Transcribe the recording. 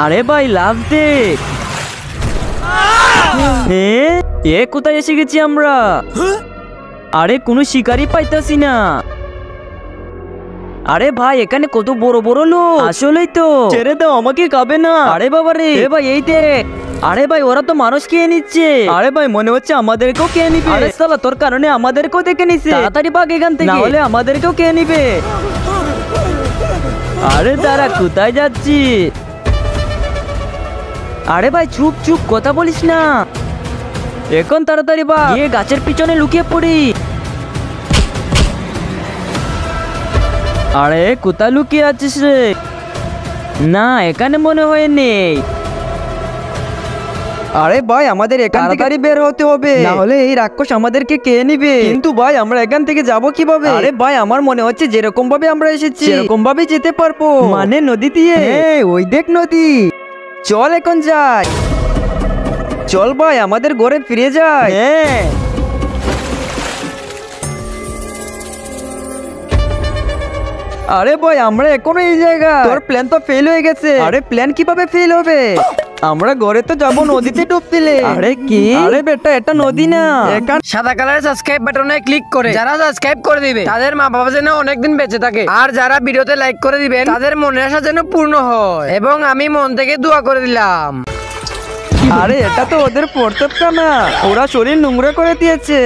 আরে ভাই লাভ দে। এ কোথায় এসে গেছি আমরা? আরে কোনো শিকারই পাইতাছি না। আরে ভাই এখানে কত বড় বড় লোক, আসলেই তো। ছেড়ে দাও, আমাকে খাবে না। আরে বাবা রে, ভাই এই দেখ। আরে ভাই ওরা তো মানুষ খেয়ে নিচ্ছে। আরে ভাই মনে হচ্ছে আমাদেরকেও খেয়ে নিবে। আরে শালা তোর কারণে আমাদেরকেও দেখে নিছে। তাড়াতাড়ি ভাগ এখান থেকে, না হলে আমাদেরকেও খেয়ে নিবে। আরে দাঁড়া, কোথায় যাচ্ছি? আরে ভাই চুপ চুপ, কথা বলিস না। এখন তাড়াতাড়ি ভাগ, গিয়ে গাছের পিছনে লুকিয়ে পড়ি। আরে কোথায় লুকিয়ে আছিস রে? না এখানে মনে হয় নেই। আরে ভাই আমাদের এখান থেকে বের হতে হবে, না হলে এই রাক্ষস আমাদেরকে খেয়ে নিবে। কিন্তু ভাই আমরা এখান থেকে যাব কিভাবে? আরে ভাই আমার মনে হচ্ছে যেরকম ভাবে আমরা এসেছি সেরকম ভাবে যেতে পারবো। মানে নদী দিয়ে? ওই দেখ নদী। চল এখন যাই। চল ভাই আমাদের ঘরে ফিরে যাই। হ্যাঁ আরে ভাই আমরা এখনো এই জায়গা। তোর প্ল্যান তো ফেল হয়ে গেছে। আরে প্ল্যান কিভাবে ফেল হবে? আমরা ঘরে তো যাবো নদীতে ডুব দিলে। আরে কি? আরে বেটা এটা নদী না। সাদা কালারের সাবস্ক্রাইব বাটনে ক্লিক করে যারা সাবস্ক্রাইব করে দিবে তাদের মা বাবা যেন অনেকদিন বেঁচে থাকে, আর যারা ভিডিওতে লাইক করে দিবেন তাদের মনের আশা যেন পূর্ণ হয়, এবং আমি মন থেকে দোয়া করে দিলাম। আরে এটা তো ওদের প্রতাপ না, ওরা শরীর নোংরা করে দিয়েছে।